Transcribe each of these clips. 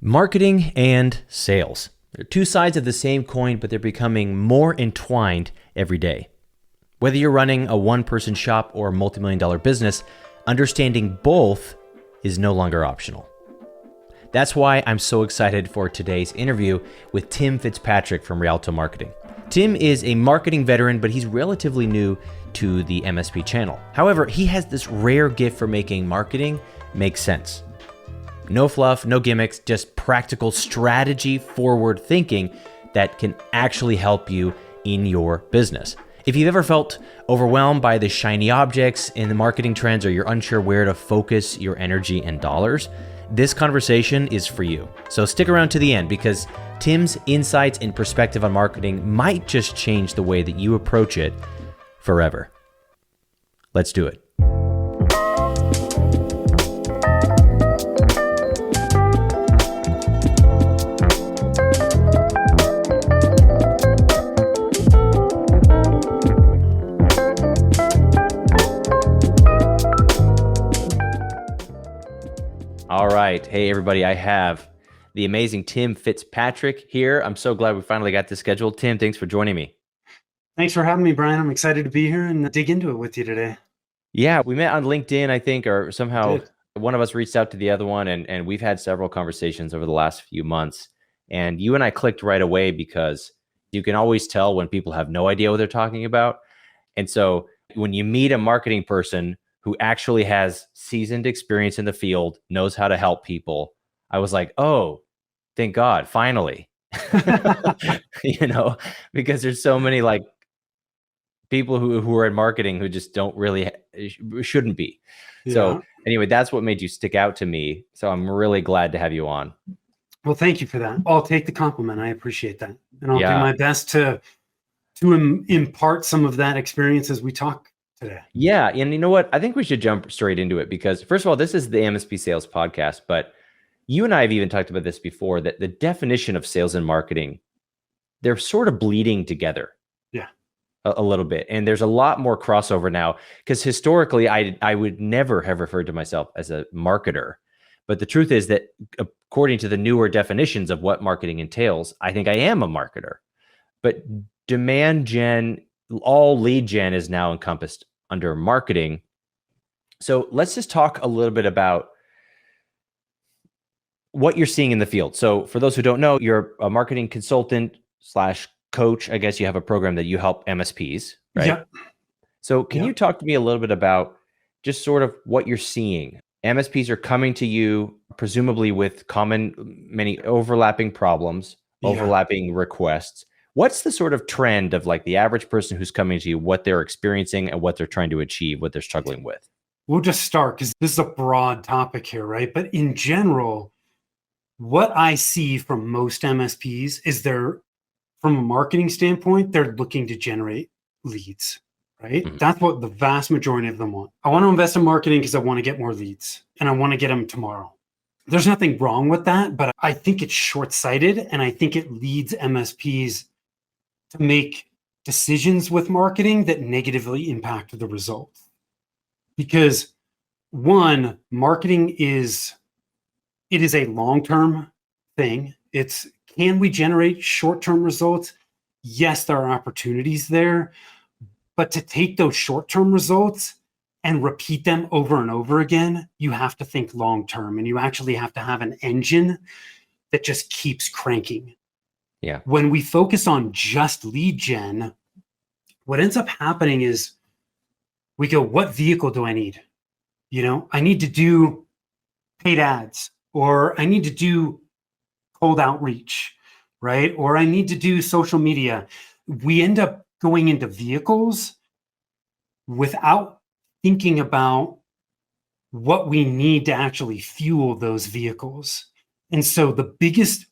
Marketing and sales. They're two sides of the same coin, but they're becoming more entwined every day. Whether you're running a one-person shop or a multi-million-dollar business, understanding both is no longer optional. That's why I'm so excited for today's interview with Tim Fitzpatrick from Rialto Marketing. Tim is a marketing veteran, but he's relatively new to the MSP channel. However, he has this rare gift for making marketing make sense. No fluff, no gimmicks, just practical strategy forward thinking that can actually help you in your business. If you've ever felt overwhelmed by the shiny objects in the marketing trends, or you're unsure where to focus your energy and dollars, this conversation is for you. So stick around to the end, because Tim's insights and perspective on marketing might just change the way that you approach it forever. Let's do it. All right. Hey, everybody. I have the amazing Tim Fitzpatrick here. I'm so glad we finally got this scheduled. Tim, thanks for joining me. Thanks for having me, Brian. I'm excited to be here and dig into it with you today. Yeah, we met on LinkedIn, I think, or somehow one of us reached out to the other one, and we've had several conversations over the last few months. And you and I clicked right away because you can always tell when people have no idea what they're talking about. And so when you meet a marketing person who actually has seasoned experience in the field, knows how to help people, I was like, oh, thank God, finally. Because there's so many like people who are in marketing who just don't really shouldn't be. Yeah. So anyway, that's what made you stick out to me. So I'm really glad to have you on. Well, thank you for that. I'll take the compliment. I appreciate that. And I'll do my best to impart some of that experience as we talk today. Yeah. And you know what? I think we should jump straight into it, because first of all, this is the MSP Sales Podcast, but you and I have even talked about this before, that the definition of sales and marketing, they're sort of bleeding together. Yeah. A little bit. And there's a lot more crossover now, because historically I would never have referred to myself as a marketer. But the truth is that according to the newer definitions of what marketing entails, I think I am a marketer. But demand gen, all lead gen is now encompassed under marketing. So let's just talk a little bit about what you're seeing in the field. So for those who don't know, you're a marketing consultant / coach. I guess you have a program that you help MSPs, right? Yeah. So can you talk to me a little bit about just sort of what you're seeing? MSPs are coming to you presumably with many overlapping problems, overlapping requests. What's the sort of trend of like the average person who's coming to you, what they're experiencing and what they're trying to achieve, what they're struggling with? We'll just start, because this is a broad topic here, right? But in general, what I see from most MSPs is from a marketing standpoint, they're looking to generate leads, right? Mm-hmm. That's what the vast majority of them want. I want to invest in marketing because I want to get more leads and I want to get them tomorrow. There's nothing wrong with that, but I think it's short-sighted, and I think it leads MSPs to make decisions with marketing that negatively impact the results. Because one, marketing is a long-term thing. Can we generate short-term results? Yes, there are opportunities there, but to take those short-term results and repeat them over and over again, you have to think long-term, and you actually have to have an engine that just keeps cranking. Yeah. When we focus on just lead gen, what ends up happening is we go, what vehicle do I need? I need to do paid ads, or I need to do cold outreach, right? Or I need to do social media. We end up going into vehicles without thinking about what we need to actually fuel those vehicles. And so the biggest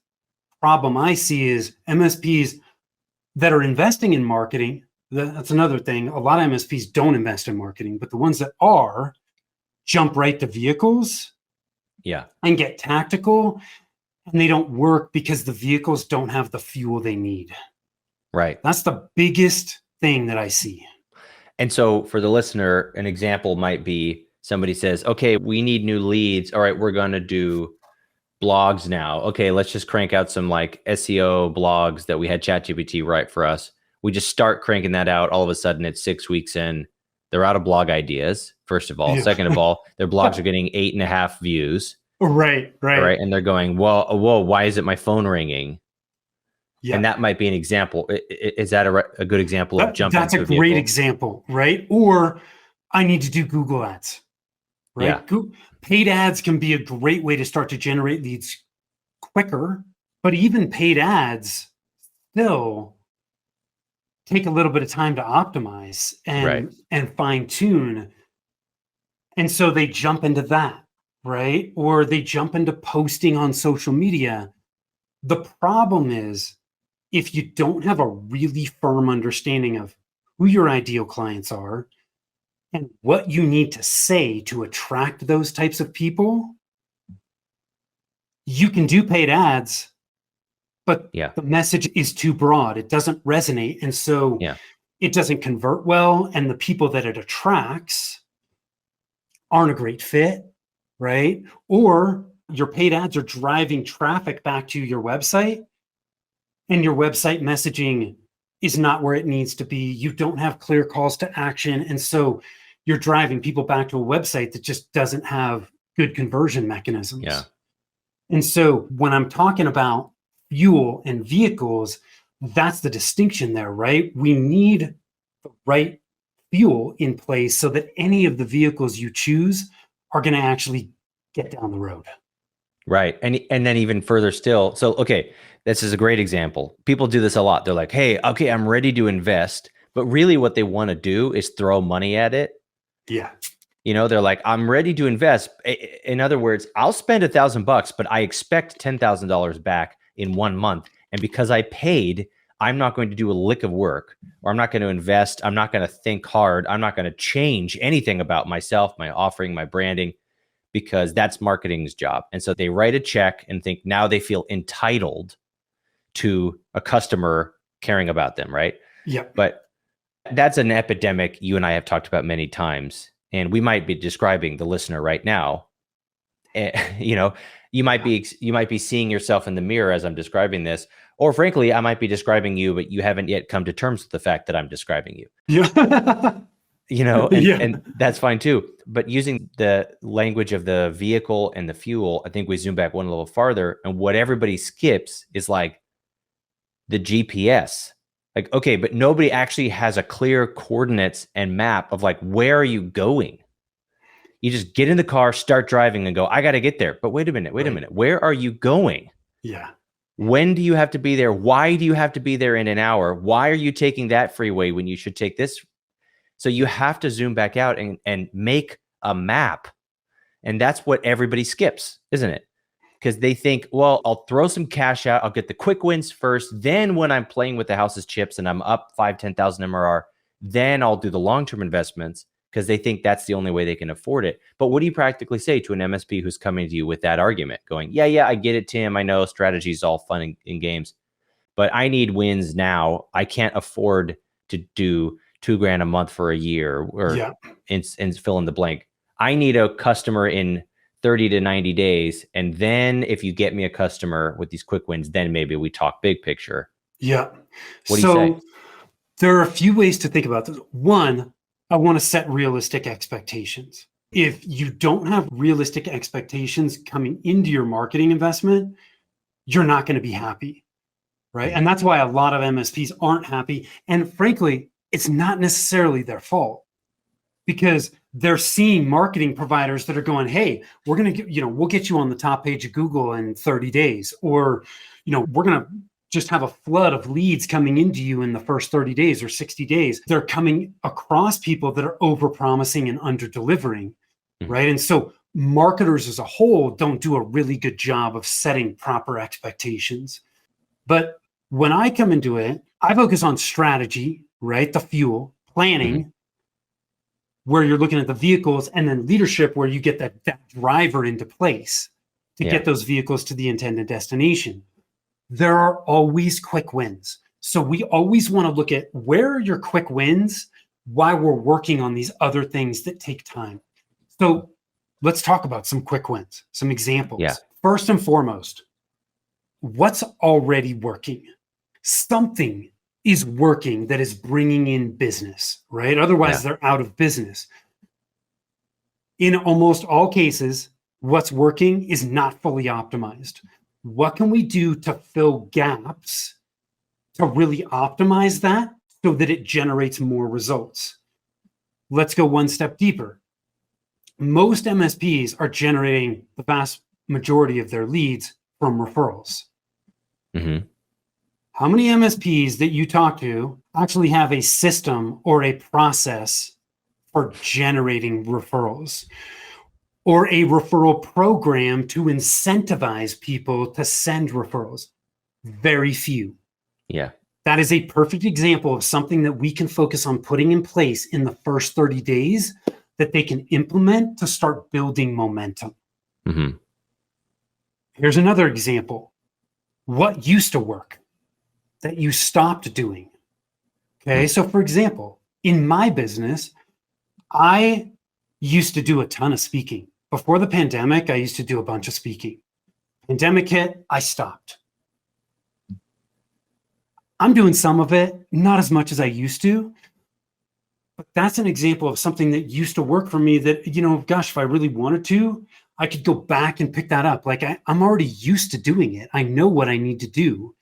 problem I see is MSPs that are investing in marketing. That's another thing. A lot of MSPs don't invest in marketing, but the ones that are jump right to vehicles and get tactical, and they don't work because the vehicles don't have the fuel they need. Right. That's the biggest thing that I see. And so for the listener, an example might be somebody says, okay, we need new leads. All right, we're going to do blogs now. Okay, let's just crank out some like SEO blogs that we had ChatGPT write for us. We just start cranking that out. All of a sudden, it's 6 weeks in. They're out of blog ideas, first of all. Yeah. Second of all, their blogs are getting 8.5 views. Right. Right. And they're going, well, whoa, why is it my phone ringing? Yeah. And that might be an example. Is that a good example of jumping That's into a great example, right? Or I need to do Google ads, right? Yeah. Paid ads can be a great way to start to generate leads quicker, but even paid ads still take a little bit of time to optimize and fine tune. And so they jump into that, right? Or they jump into posting on social media. The problem is, if you don't have a really firm understanding of who your ideal clients are and what you need to say to attract those types of people, you can do paid ads, but the message is too broad. It doesn't resonate. And so it doesn't convert well. And the people that it attracts aren't a great fit, right? Or your paid ads are driving traffic back to your website, and your website messaging is not where it needs to be. You don't have clear calls to action. And so you're driving people back to a website that just doesn't have good conversion mechanisms. Yeah. And so when I'm talking about fuel and vehicles, that's the distinction there, right? We need the right fuel in place so that any of the vehicles you choose are going to actually get down the road. Right. And then even further still. So, okay, this is a great example. People do this a lot. They're like, hey, okay, I'm ready to invest. But really what they want to do is throw money at it. Yeah. You know, they're like, I'm ready to invest. In other words, I'll spend $1,000, but I expect $10,000 back in 1 month. And because I paid, I'm not going to do a lick of work, or I'm not going to invest. I'm not going to think hard. I'm not going to change anything about myself, my offering, my branding, because that's marketing's job. And so they write a check and think now they feel entitled to a customer caring about them, right? Yeah. But that's an epidemic you and I have talked about many times. And we might be describing the listener right now. You know, you might be seeing yourself in the mirror as I'm describing this, or frankly, I might be describing you, but you haven't yet come to terms with the fact that I'm describing you. Yeah. You know, and that's fine too. But using the language of the vehicle and the fuel, I think we zoom back one level farther, and what everybody skips is like the GPS. Like, okay, but nobody actually has a clear coordinates and map of like, where are you going? You just get in the car, start driving and go, I got to get there. But wait a minute. Where are you going? Yeah. When do you have to be there? Why do you have to be there in an hour? Why are you taking that freeway when you should take this? So you have to zoom back out and make a map. And that's what everybody skips, isn't it? Because they think, well, I'll throw some cash out. I'll get the quick wins first. Then when I'm playing with the house's chips and I'm up 5,000, 10,000 MRR, then I'll do the long-term investments, because they think that's the only way they can afford it. But what do you practically say to an MSP who's coming to you with that argument going, yeah, I get it, Tim. I know strategy is all fun in games, but I need wins now. I can't afford to do $2,000 a month for a year or and fill in the blank. I need a customer in 30 to 90 days. And then if you get me a customer with these quick wins, then maybe we talk big picture. Yeah. What do you say? There are a few ways to think about this. One, I want to set realistic expectations. If you don't have realistic expectations coming into your marketing investment, you're not going to be happy, right? And that's why a lot of MSPs aren't happy. And frankly, it's not necessarily their fault, because they're seeing marketing providers that are going, hey, we're going to we'll get you on the top page of Google in 30 days, or, we're going to just have a flood of leads coming into you in the first 30 days or 60 days. They're coming across people that are over-promising and under-delivering, right? And so marketers as a whole don't do a really good job of setting proper expectations. But when I come into it, I focus on strategy, right? The fuel, planning, where you're looking at the vehicles, and then leadership, where you get that driver into place to get those vehicles to the intended destination. There are always quick wins. So we always want to look at where are your quick wins while we're working on these other things that take time. So let's talk about some quick wins, some examples. Yeah. First and foremost, what's already working? Something is working that is bringing in business, right? Otherwise, they're out of business. In almost all cases, what's working is not fully optimized. What can we do to fill gaps to really optimize that so that it generates more results? Let's go one step deeper. Most MSPs are generating the vast majority of their leads from referrals. Mm-hmm. How many MSPs that you talk to actually have a system or a process for generating referrals, or a referral program to incentivize people to send referrals? Very few. Yeah. That is a perfect example of something that we can focus on putting in place in the first 30 days that they can implement to start building momentum. Mm-hmm. Here's another example. What used to work that you stopped doing? Okay, so for example, in my business, I used to do a ton of speaking. Before the pandemic, I used to do a bunch of speaking. Pandemic hit, I stopped. I'm doing some of it, not as much as I used to, but that's an example of something that used to work for me that, gosh, if I really wanted to, I could go back and pick that up. Like I'm already used to doing it. I know what I need to do.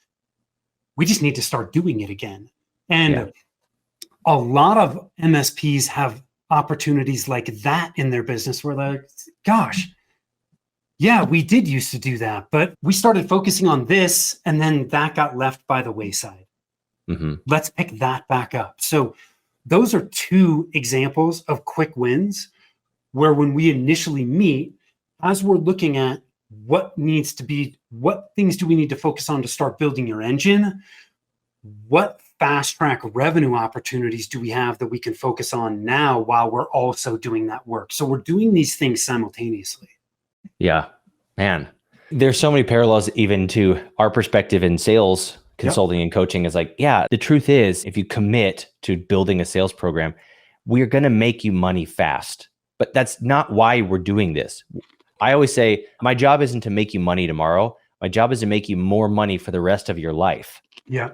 We just need to start doing it again. And a lot of MSPs have opportunities like that in their business where they're like, gosh, yeah, we did used to do that, but we started focusing on this and then that got left by the wayside. Mm-hmm. Let's pick that back up. So those are two examples of quick wins where when we initially meet, as we're looking at what things do we need to focus on to start building your engine, what fast track revenue opportunities do we have that we can focus on now while we're also doing that work? So we're doing these things simultaneously. Yeah, man. There's so many parallels even to our perspective in sales consulting and coaching. Is like, yeah, the truth is, if you commit to building a sales program, we're going to make you money fast. But that's not why we're doing this. I always say, my job isn't to make you money tomorrow. My job is to make you more money for the rest of your life. Yeah.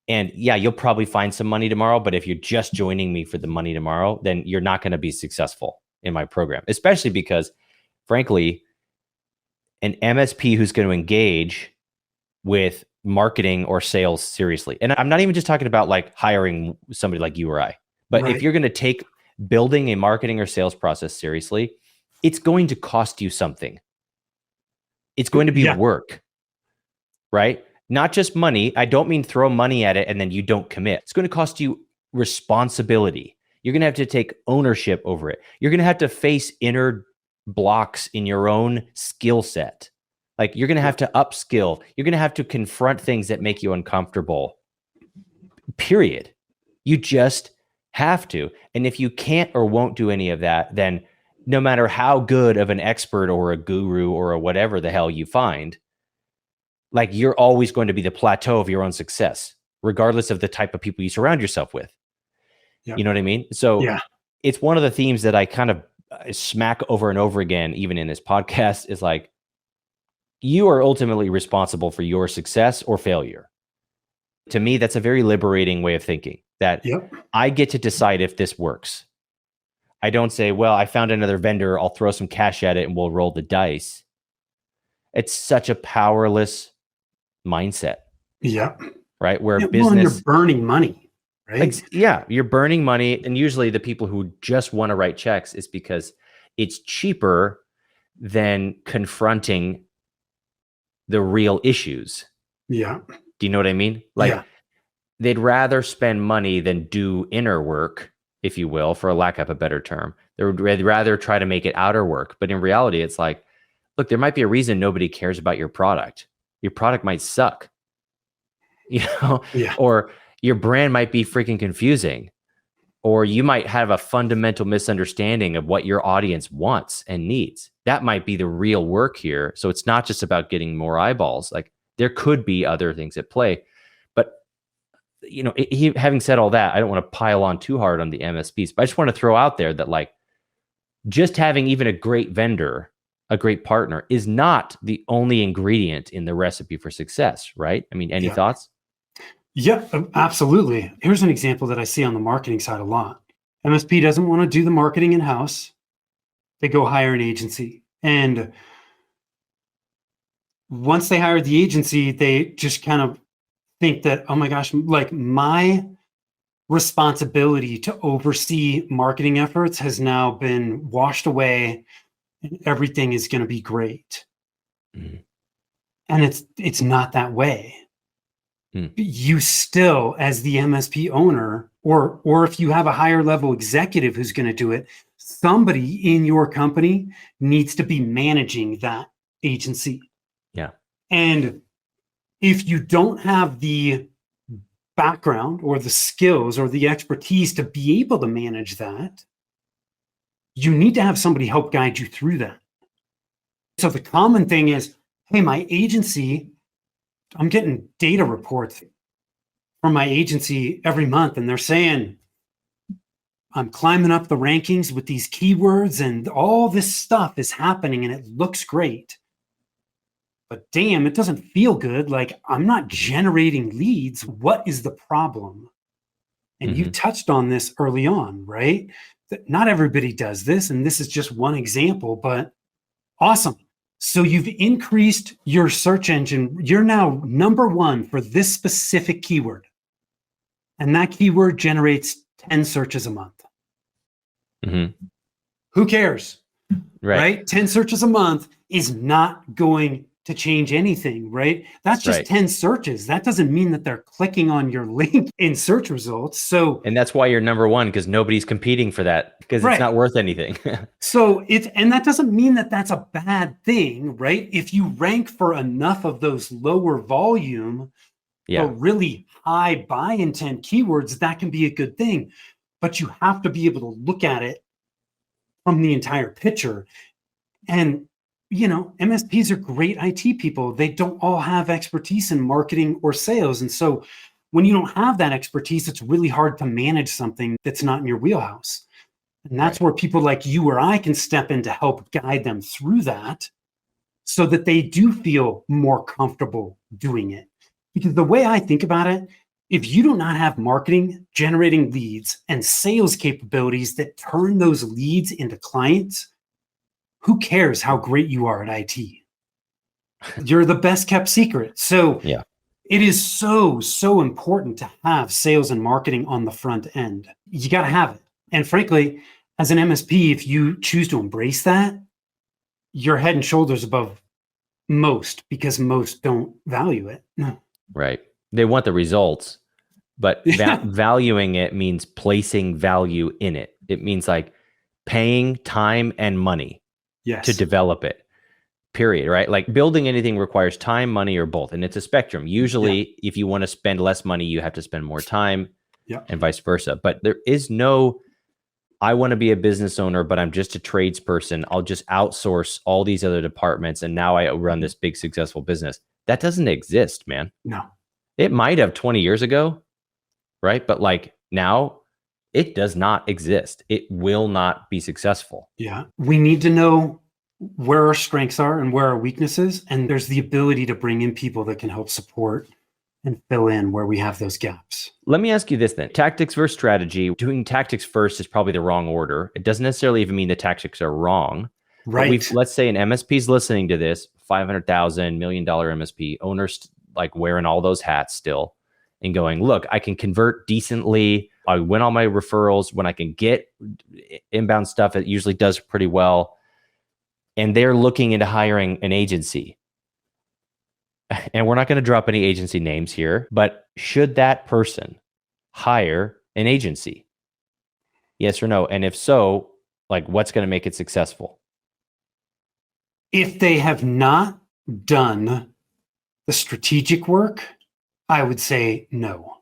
And yeah, you'll probably find some money tomorrow, but if you're just joining me for the money tomorrow, then you're not going to be successful in my program, especially because, frankly, an MSP who's going to engage with marketing or sales seriously, and I'm not even just talking about like hiring somebody like you or I, but if you're going to take building a marketing or sales process seriously, it's going to cost you something. It's going to be work, right? Not just money. I don't mean throw money at it and then you don't commit. It's going to cost you responsibility. You're going to have to take ownership over it. You're going to have to face inner blocks in your own skill set. Like you're going to have to upskill. You're going to have to confront things that make you uncomfortable. Period. You just have to. And if you can't or won't do any of that, then no matter how good of an expert or a guru or a whatever the hell you find, like you're always going to be the plateau of your own success, regardless of the type of people you surround yourself with. You know what I mean? So it's one of the themes that I kind of smack over and over again, even in this podcast, is like, you are ultimately responsible for your success or failure. To me, that's a very liberating way of thinking, that I get to decide if this works. I don't say, well, I found another vendor, I'll throw some cash at it and we'll roll the dice. It's such a powerless mindset. Right? Where business, you're burning money, right? You're burning money. And usually the people who just want to write checks is because it's cheaper than confronting the real issues. Do you know what I mean? Like they'd rather spend money than do inner work, if you will, for a lack of a better term. They'd rather try to make it outer work. But in reality, it's like, look, there might be a reason nobody cares about your product. Your product might suck, or your brand might be freaking confusing, or you might have a fundamental misunderstanding of what your audience wants and needs. That might be the real work here. So it's not just about getting more eyeballs. Like there could be other things at play. But, having said all that, I don't want to pile on too hard on the MSPs, but I just want to throw out there that like just having even a great vendor a great partner is not the only ingredient in the recipe for success, right? I mean, any thoughts? Yeah, absolutely. Here's an example that I see on the marketing side a lot. MSP doesn't want to do the marketing in-house. They go hire an agency. And once they hire the agency, they just kind of think that, oh my gosh, like my responsibility to oversee marketing efforts has now been washed away and everything is going to be great. Mhm. And it's not that way. You still, as the MSP owner, or if you have a higher level executive who's going to do it, somebody in your company needs to be managing that agency. Yeah. And if you don't have the background or the skills or the expertise to be able to manage that, you need to have somebody help guide you through that. So the common thing is, hey, my agency, I'm getting data reports from my agency every month, and they're saying, I'm climbing up the rankings with these keywords and all this stuff is happening and it looks great. But damn, it doesn't feel good. Like I'm not generating leads. What is the problem? And you touched on this early on, right? That not everybody does this. And this is just one example, but awesome. So you've increased your search engine. You're now number one for this specific keyword. And that keyword generates 10 searches a month. Who cares? Right? 10 searches a month is not going to change anything, right? That's just 10 searches. That doesn't mean that they're clicking on your link in search results. So, and that's why you're number one, because nobody's competing for that, because it's not worth anything. So and that doesn't mean that that's a bad thing, right? If you rank for enough of those lower volume or really high buy intent keywords, that can be a good thing. But you have to be able to look at it from the entire picture. And you know, MSPs are great IT people. They don't all have expertise in marketing or sales. And so when you don't have that expertise, it's really hard to manage something that's not in your wheelhouse. And that's where people like you or I can step in to help guide them through that so that they do feel more comfortable doing it. Because the way I think about it, if you do not have marketing, generating leads, and sales capabilities that turn those leads into clients, who cares how great you are at IT? You're the best kept secret. So it is so important to have sales and marketing on the front end. You got to have it. And frankly, as an MSP, if you choose to embrace that, you're head and shoulders above most because most don't value it. No. Right. They want the results, but valuing it means placing value in it. It means like paying time and money to develop it, period, right? Like building anything requires time, money, or both. And it's a spectrum. Usually, if you want to spend less money, you have to spend more time and vice versa. But there is no, I want to be a business owner, but I'm just a tradesperson. I'll just outsource all these other departments. And now I run this big successful business. That doesn't exist, man. No. It might have 20 years ago, right? But like now, it does not exist. It will not be successful. Yeah. We need to know where our strengths are and where our weaknesses. And there's the ability to bring in people that can help support and fill in where we have those gaps. Let me ask you this then. Tactics versus strategy. Doing tactics first is probably the wrong order. It doesn't necessarily even mean the tactics are wrong. Right. Let's say an MSP is listening to this, $500,000, $1 million MSP, owners like wearing all those hats still and going, look, I can convert decently. I win all my referrals. When I can get inbound stuff, it usually does pretty well. And they're looking into hiring an agency. And we're not going to drop any agency names here, but should that person hire an agency? Yes or no? And if so, like what's going to make it successful? If they have not done the strategic work, I would say no.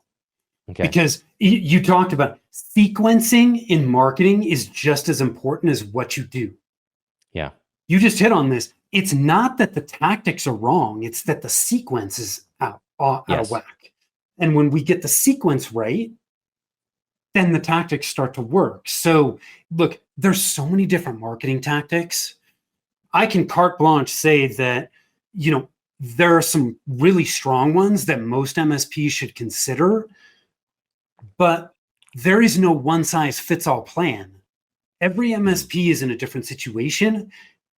Okay. Because you talked about sequencing in marketing is just as important as what you do. Yeah. You just hit on this. It's not that the tactics are wrong. It's that the sequence is out of whack. And when we get the sequence right, then the tactics start to work. So look, there's so many different marketing tactics. I can carte blanche say that, there are some really strong ones that most MSPs should consider, but there is no one size fits all plan. Every MSP is in a different situation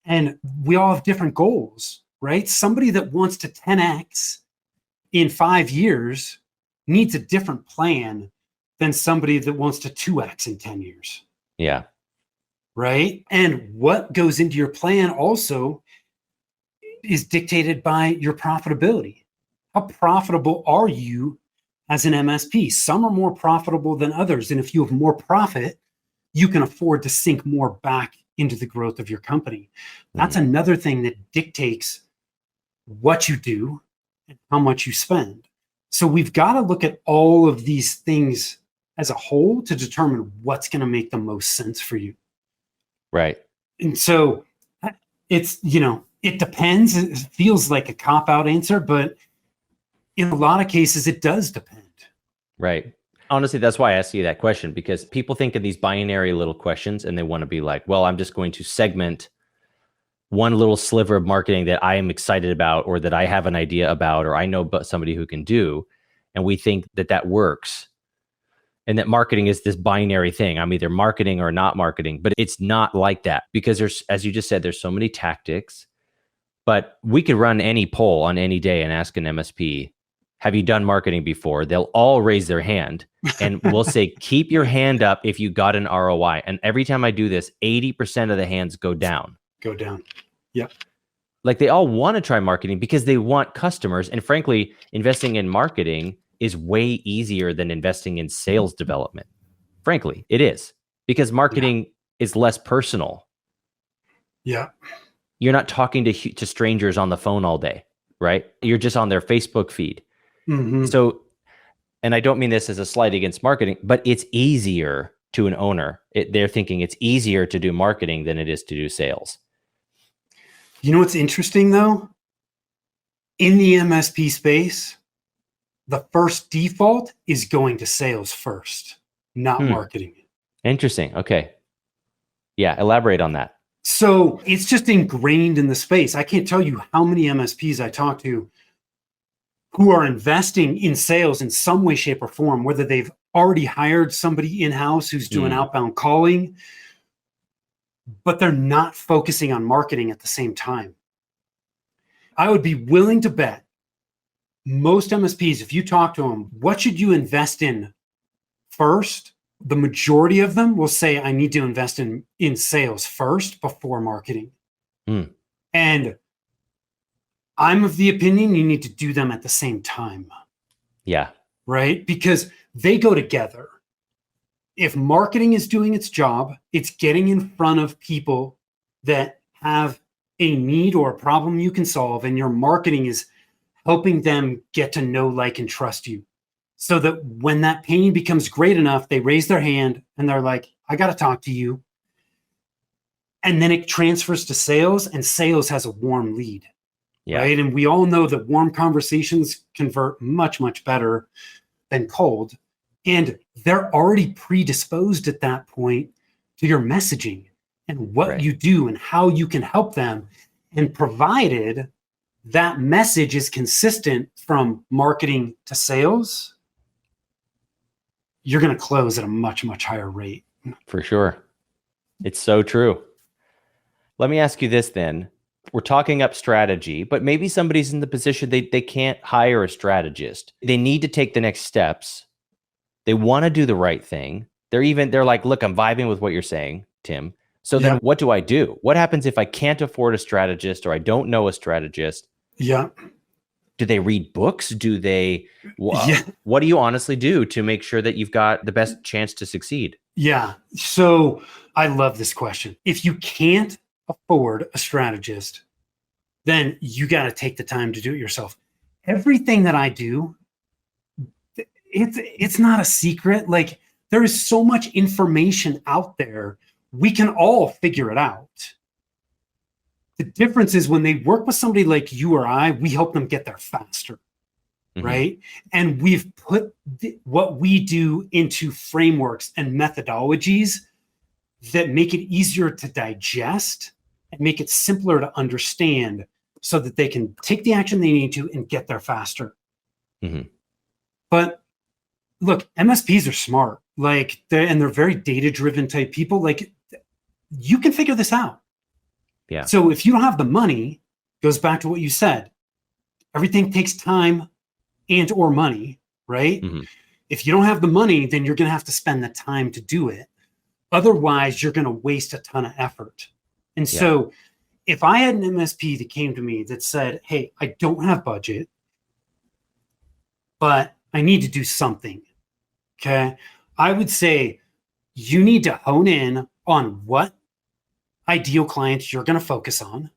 and we all have different goals, right? Somebody that wants to 10x in 5 years needs a different plan than somebody that wants to 2x in 10 years. Yeah. Right. And what goes into your plan also is dictated by your profitability. How profitable are you as an MSP? Some are more profitable than others. And if you have more profit, you can afford to sink more back into the growth of your company. That's another thing that dictates what you do and how much you spend. So we've got to look at all of these things as a whole to determine what's going to make the most sense for you. Right. And so it's, it depends. It feels like a cop-out answer, but in a lot of cases, it does depend. Right. Honestly, that's why I asked you that question, because people think of these binary little questions and they want to be like, well, I'm just going to segment one little sliver of marketing that I am excited about, or that I have an idea about, or I know somebody who can do. And we think that that works. And that marketing is this binary thing. I'm either marketing or not marketing, but it's not like that, because there's, as you just said, there's so many tactics. But we could run any poll on any day and ask an MSP, have you done marketing before? They'll all raise their hand and we'll say, keep your hand up if you got an ROI. And every time I do this, 80% of the hands go down. Go down. Yep. Like they all want to try marketing because they want customers. And frankly, investing in marketing is way easier than investing in sales development. Frankly, it is, because marketing is less personal. Yeah. You're not talking to strangers on the phone all day, right? You're just on their Facebook feed. Mm-hmm. So, and I don't mean this as a slight against marketing, but it's easier to an owner. They're thinking it's easier to do marketing than it is to do sales. You know what's interesting though? In the MSP space, the first default is going to sales first, not marketing. Interesting. Okay. Yeah. Elaborate on that. So it's just ingrained in the space. I can't tell you how many MSPs I talk to who are investing in sales in some way, shape, or form, whether they've already hired somebody in-house who's doing outbound calling, but they're not focusing on marketing at the same time. I would be willing to bet most MSPs, if you talk to them, what should you invest in first? The majority of them will say, I need to invest in sales first before marketing. And I'm of the opinion you need to do them at the same time. Yeah. Right? Because they go together. If marketing is doing its job, it's getting in front of people that have a need or a problem you can solve, and your marketing is helping them get to know, like, and trust you. So that when that pain becomes great enough, they raise their hand and they're like, I got to talk to you. And then it transfers to sales, and sales has a warm lead. Yeah. Right. And we all know that warm conversations convert much, much better than cold. And they're already predisposed at that point to your messaging and what you do and how you can help them. And provided that message is consistent from marketing to sales, you're going to close at a much, much higher rate. For sure. It's so true. Let me ask you this then. We're talking up strategy, but maybe somebody's in the position they can't hire a strategist. They need to take the next steps. They want to do the right thing. They're like, look, I'm vibing with what you're saying, Tim. So then what do I do? What happens if I can't afford a strategist or I don't know a strategist? Yeah. Do they read books? Do they, what do you honestly do to make sure that you've got the best chance to succeed? Yeah. So I love this question. If you can't afford a strategist, then you got to take the time to do it yourself. Everything that I do, it's not a secret. Like, there is so much information out there. We can all figure it out. The difference is when they work with somebody like you or I, we help them get there faster. Right? And we've put what we do into frameworks and methodologies that make it easier to digest and make it simpler to understand so that they can take the action they need to and get there faster. Mm-hmm. But look, MSPs are smart, like they're very data-driven type people. Like you can figure this out. Yeah. So if you don't have the money, goes back to what you said, everything takes time and or money, right? Mm-hmm. If you don't have the money, then you're going to have to spend the time to do it. Otherwise, you're going to waste a ton of effort. And so if I had an MSP that came to me that said, hey, I don't have budget, but I need to do something, okay, I would say you need to hone in on what ideal clients you're going to focus on.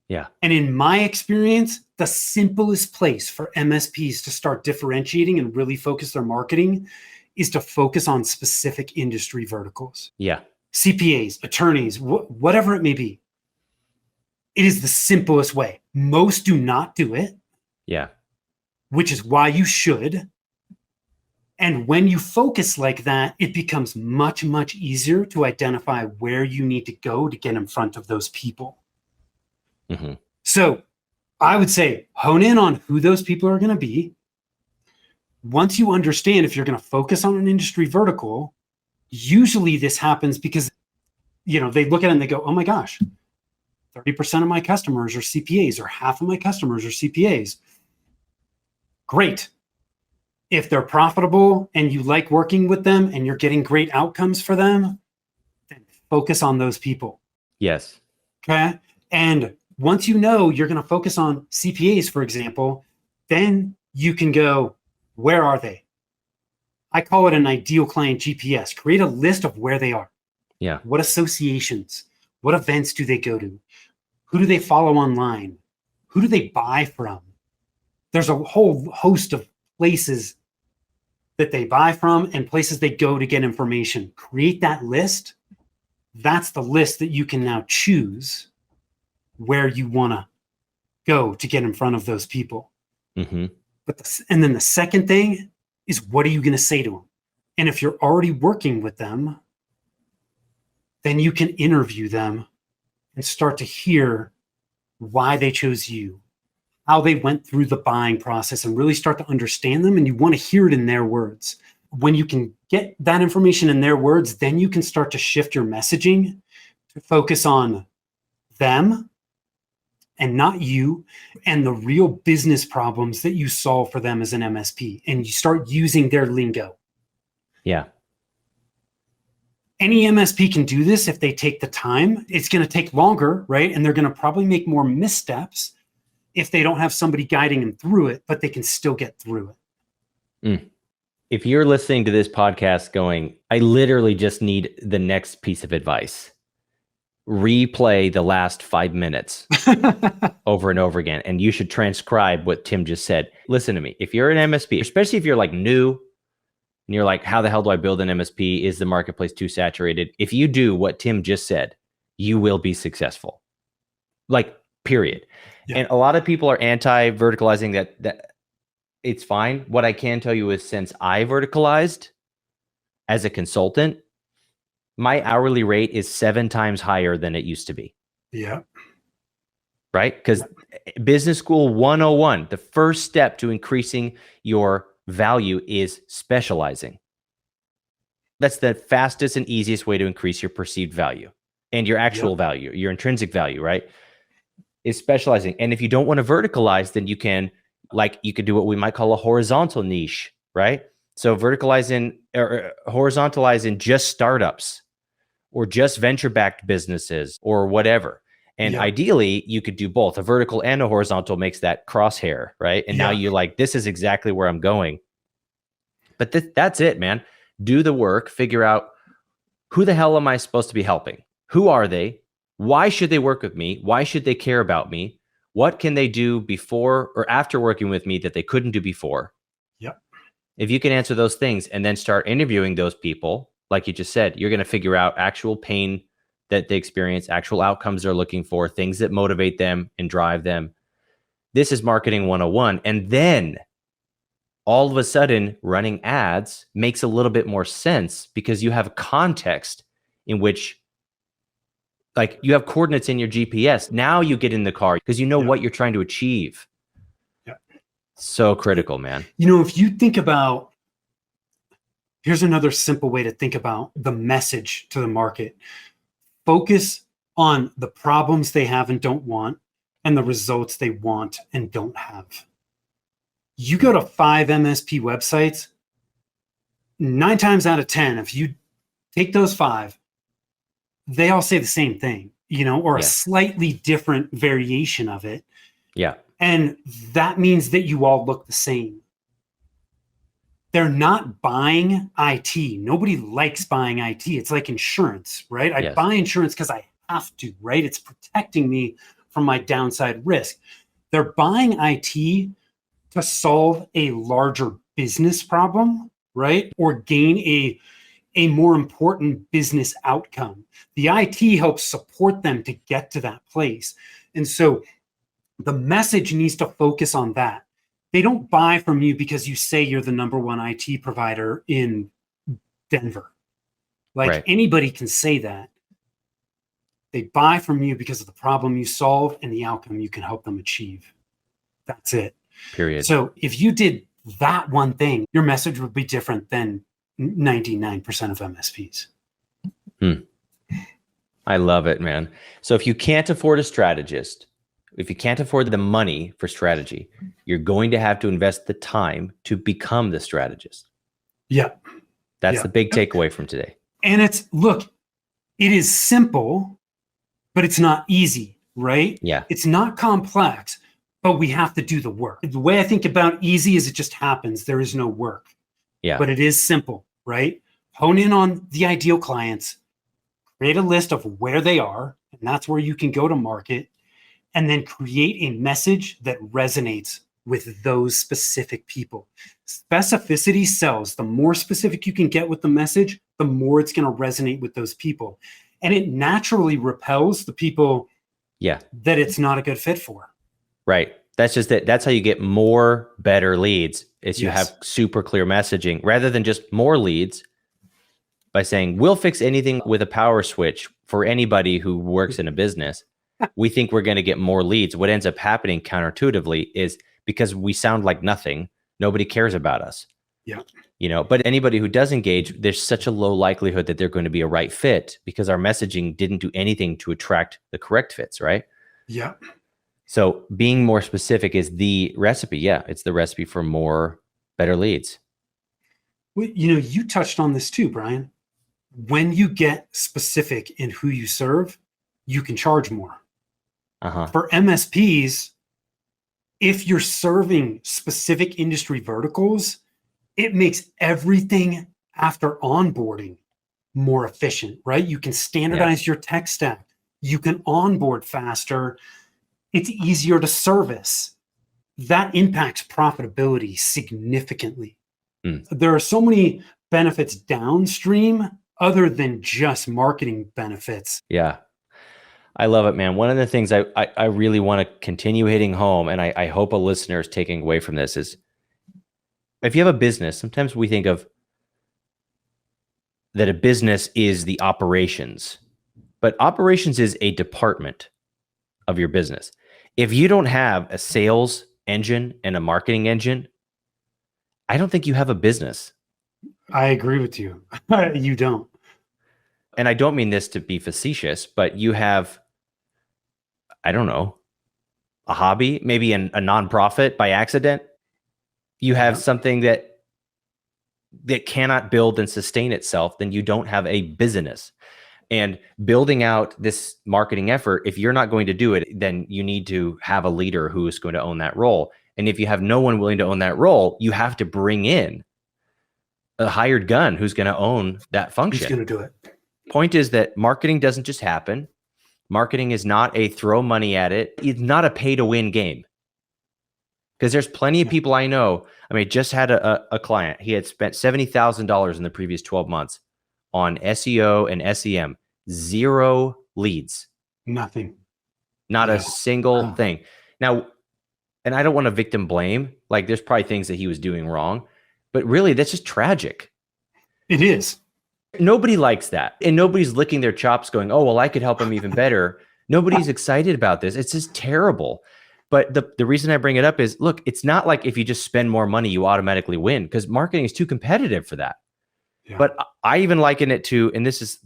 Yeah. And in my experience, the simplest place for MSPs to start differentiating and really focus their marketing is to focus on specific industry verticals. Yeah. CPAs, attorneys, whatever it may be. It is the simplest way. Most do not do it. Yeah. Which is why you should. And when you focus like that, it becomes much, much easier to identify where you need to go to get in front of those people. Mm-hmm. So I would say hone in on who those people are going to be. Once you understand if you're going to focus on an industry vertical, usually this happens because, they look at it and they go, oh my gosh, 30% of my customers are CPAs or half of my customers are CPAs. Great. If they're profitable and you like working with them and you're getting great outcomes for them, then focus on those people. Yes. Okay. And once you know you're going to focus on CPAs, for example, then you can go, where are they? I call it an ideal client GPS. Create a list of where they are. Yeah. What associations? What events do they go to? Who do they follow online? Who do they buy from? There's a whole host of places that they buy from and places they go to get information. Create that list. That's the list that you can now choose where you want to go to get in front of those people. Mm-hmm. And then the second thing is, what are you going to say to them? And if you're already working with them, then you can interview them and start to hear why they chose you, how they went through the buying process, and really start to understand them. And you want to hear it in their words. When you can get that information in their words, then you can start to shift your messaging to focus on them and not you, and the real business problems that you solve for them as an MSP. And you start using their lingo. Yeah. Any MSP can do this if they take the time. It's going to take longer, right? And they're going to probably make more missteps if they don't have somebody guiding them through it, but they can still get through it. If you're listening to this podcast going, I literally just need the next piece of advice, replay the last 5 minutes over and over again. And you should transcribe what Tim just said. Listen to me. If you're an MSP, especially if you're like new and you're like, how the hell do I build an MSP? Is the marketplace too saturated? If you do what Tim just said, you will be successful. Like, period. Yeah. And a lot of people are anti-verticalizing that it's fine. What I can tell you is, since I verticalized as a consultant, my hourly rate is 7 times higher than it used to be. Yeah. Right? Because Business School 101, the first step to increasing your value is specializing. That's the fastest and easiest way to increase your perceived value and your actual value, your intrinsic value, right? Is specializing. And if you don't want to verticalize, then you could do what we might call a horizontal niche, right? So verticalize in or horizontalize in just startups or just venture-backed businesses or whatever. And ideally, you could do both. A vertical and a horizontal makes that crosshair, right? And now you're like, this is exactly where I'm going. But that's it, man. Do the work. Figure out, who the hell am I supposed to be helping? Who are they? Why should they work with me? Why should they care about me? What can they do before or after working with me that they couldn't do before? Yep. If you can answer those things and then start interviewing those people, like you just said, you're going to figure out actual pain that they experience, actual outcomes they're looking for, things that motivate them and drive them. This is marketing 101. And then all of a sudden, running ads makes a little bit more sense because you have context in which Like you have coordinates in your GPS. Now you get in the car because you know what you're trying to achieve. Yeah. So critical, man. If you think about, here's another simple way to think about the message to the market. Focus on the problems they have and don't want, and the results they want and don't have. You go to 5 MSP websites, 9 times out of 10, if you take those 5, they all say the same thing, or a slightly different variation of it. Yeah. And that means that you all look the same. They're not buying IT. Nobody likes buying IT. It's like insurance, right? I buy insurance because I have to, right? It's protecting me from my downside risk. They're buying IT to solve a larger business problem, right? Or gain a more important business outcome. The IT helps support them to get to that place. And so the message needs to focus on that. They don't buy from you because you say you're the number one IT provider in Denver. Like anybody can say that. They buy from you because of the problem you solve and the outcome you can help them achieve. That's it. Period. So if you did that one thing, your message would be different than 99% of MSPs. I love it, man. So if you can't afford a strategist, if you can't afford the money for strategy, you're going to have to invest the time to become the strategist. Yeah. That's the big takeaway from today. And it is simple, but it's not easy, right? Yeah. It's not complex, but we have to do the work. The way I think about easy is it just happens. There is no work. Yeah. But it is simple, right? Hone in on the ideal clients, create a list of where they are, and that's where you can go to market, and then create a message that resonates with those specific people. Specificity sells. The more specific you can get with the message, the more it's going to resonate with those people. And it naturally repels the people that it's not a good fit for. Right. That's just it. That's how you get more better leads, is you have super clear messaging rather than just more leads by saying, we'll fix anything with a power switch for anybody who works in a business. We think we're going to get more leads. What ends up happening counterintuitively is because we sound like nothing, nobody cares about us. Yeah. But anybody who does engage, there's such a low likelihood that they're going to be a right fit because our messaging didn't do anything to attract the correct fits, right? Yeah. So being more specific is the recipe. Yeah, it's the recipe for more better leads. Well, you touched on this too, Brian. When you get specific in who you serve, you can charge more. For MSPs, if you're serving specific industry verticals, it makes everything after onboarding more efficient, right? You can standardize your tech stack. You can onboard faster. It's easier to service. That impacts profitability significantly. There are so many benefits downstream other than just marketing benefits. Yeah. I love it, man. One of the things I really want to continue hitting home, and I hope a listener is taking away from this, is if you have a business, sometimes we think of that a business is the operations, but operations is a department of your business. If you don't have a sales engine and a marketing engine, I don't think you have a business. I agree with you. You don't. And I don't mean this to be facetious, but you have, I don't know, a hobby, maybe a nonprofit by accident. You have something that cannot build and sustain itself, then you don't have a business. And building out this marketing effort, if you're not going to do it, then you need to have a leader who is going to own that role. And if you have no one willing to own that role, you have to bring in a hired gun who's going to own that function. Who's going to do it? Point is that marketing doesn't just happen. Marketing is not a throw money at it. It's not a pay to win game. Because there's plenty of people I know. I mean, just had a client. He had spent $70,000 in the previous 12 months on SEO and SEM. 0 leads. Nothing. Not a single thing. Now, and I don't want to victim blame. Like, there's probably things that he was doing wrong. But really, that's just tragic. It is. Nobody likes that. And nobody's licking their chops going, oh, well, I could help them even better. Nobody's excited about this. It's just terrible. But the reason I bring it up is, look, it's not like if you just spend more money, you automatically win, because marketing is too competitive for that. Yeah. But I even liken it to, and this is,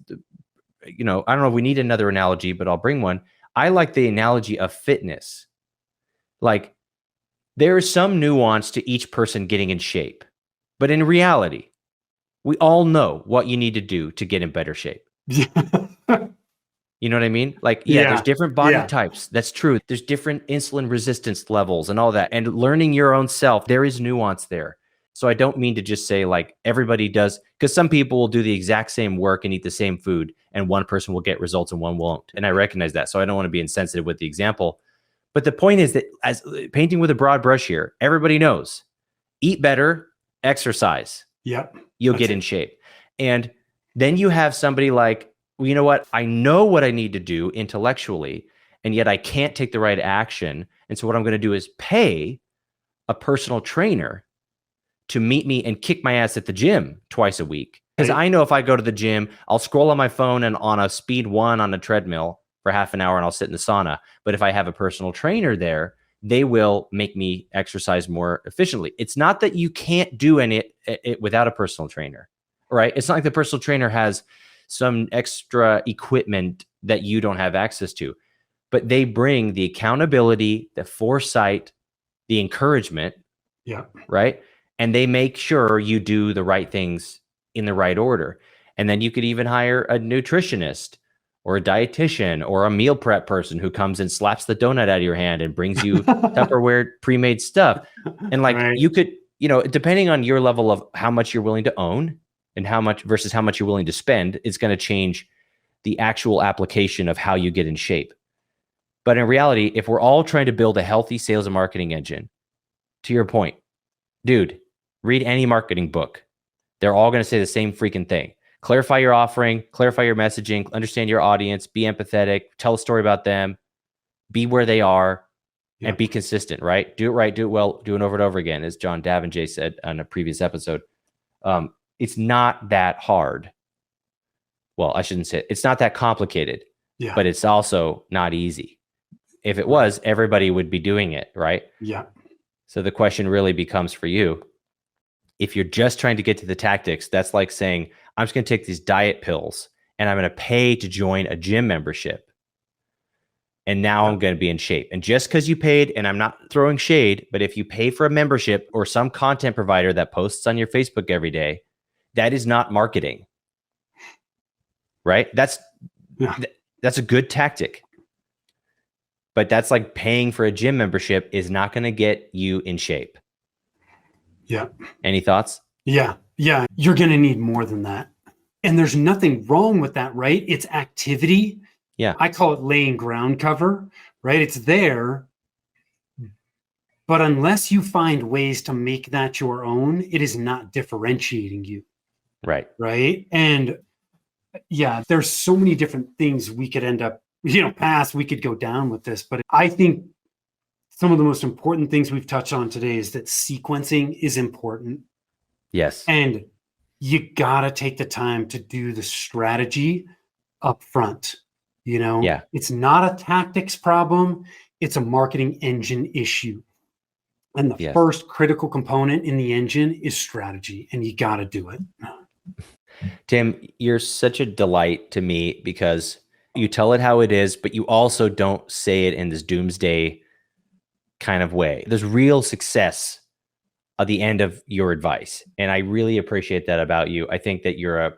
I don't know if we need another analogy, but I'll bring one. I like the analogy of fitness. Like, there is some nuance to each person getting in shape. But in reality, we all know what you need to do to get in better shape. You know what I mean? Like, there's different body types. That's true. There's different insulin resistance levels and all that. And learning your own self, there is nuance there. So I don't mean to just say like everybody does, because some people will do the exact same work and eat the same food, and one person will get results and one won't. And I recognize that. So I don't want to be insensitive with the example. But the point is that, as painting with a broad brush here, everybody knows, eat better, exercise. Yep. You'll get in shape. And then you have somebody like, well, you know what? I know what I need to do intellectually, and yet I can't take the right action. And so what I'm going to do is pay a personal trainer to meet me and kick my ass at the gym twice a week. Because I know if I go to the gym, I'll scroll on my phone and on a speed 1 on a treadmill for half an hour, and I'll sit in the sauna. But if I have a personal trainer there, they will make me exercise more efficiently. It's not that you can't do it without a personal trainer, right? It's not like the personal trainer has some extra equipment that you don't have access to, but they bring the accountability, the foresight, the encouragement, right? And they make sure you do the right things in the right order. And then you could even hire a nutritionist or a dietitian or a meal prep person who comes and slaps the donut out of your hand and brings you Tupperware pre-made stuff. And like, you could, depending on your level of how much you're willing to own and how much versus how much you're willing to spend, it's going to change the actual application of how you get in shape. But in reality, if we're all trying to build a healthy sales and marketing engine, to your point, dude, read any marketing book. They're all going to say the same freaking thing. Clarify your offering, clarify your messaging, understand your audience, be empathetic, tell a story about them, be where they are, and be consistent, right? Do it right, do it well, do it over and over again, as John Davengay said on a previous episode. It's not that hard. Well, I shouldn't say it's not that complicated, but it's also not easy. If it was, everybody would be doing it, right? Yeah. So the question really becomes for you, if you're just trying to get to the tactics, that's like saying, I'm just going to take these diet pills and I'm going to pay to join a gym membership. And now I'm going to be in shape. And just because you paid, and I'm not throwing shade, but if you pay for a membership or some content provider that posts on your Facebook every day, that is not marketing, right? That's a good tactic. But that's like paying for a gym membership is not going to get you in shape. Yeah. Any thoughts? Yeah. You're going to need more than that. And there's nothing wrong with that, right? It's activity. Yeah. I call it laying ground cover, right? It's there. But unless you find ways to make that your own, it is not differentiating you. Right. Right. And there's so many different things we could end up, we could go down with this. But I think some of the most important things we've touched on today is that sequencing is important. Yes. And you got to take the time to do the strategy up front. It's not a tactics problem. It's a marketing engine issue. And the first critical component in the engine is strategy, and you got to do it. Tim, you're such a delight to me because you tell it how it is, but you also don't say it in this doomsday kind of way. There's real success at the end of your advice. And I really appreciate that about you. I think that you're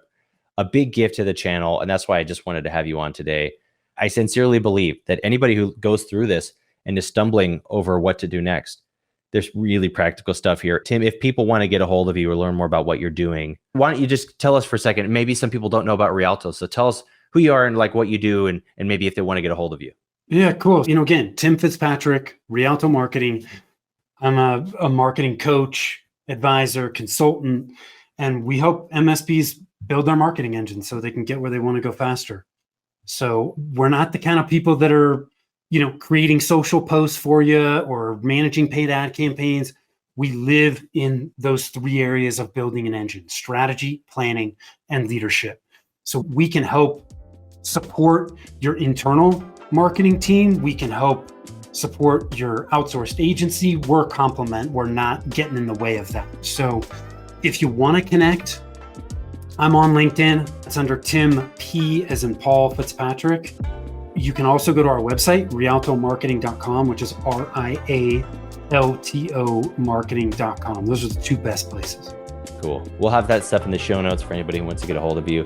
a big gift to the channel. And that's why I just wanted to have you on today. I sincerely believe that anybody who goes through this and is stumbling over what to do next, there's really practical stuff here. Tim, if people want to get a hold of you or learn more about what you're doing, why don't you just tell us for a second? Maybe some people don't know about Rialto. So tell us who you are and like what you do, and maybe if they want to get a hold of you. Yeah, cool. Again, Tim Fitzpatrick, Rialto Marketing. I'm a marketing coach, advisor, consultant, and we help MSPs build their marketing engine so they can get where they want to go faster. So we're not the kind of people that are, creating social posts for you or managing paid ad campaigns. we live in those three areas of building an engine: strategy, planning, and leadership. So we can help support your internal marketing team. We can help support your outsourced agency. We're complement. We're not getting in the way of that. So if you want to connect, I'm on LinkedIn. It's under Tim P as in Paul Fitzpatrick. You can also go to our website, rialtomarketing.com, which is RIALTO marketing.com. Those are the two best places. Cool. We'll have that stuff in the show notes for anybody who wants to get a hold of you.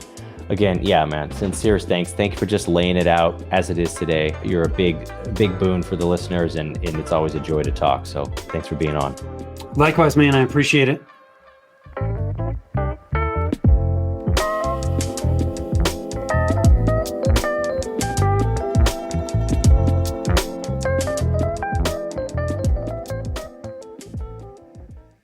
Again, yeah, man, sincere thanks. Thank you for just laying it out as it is today. You're a big boon for the listeners, and it's always a joy to talk. So thanks for being on. Likewise, man, I appreciate it.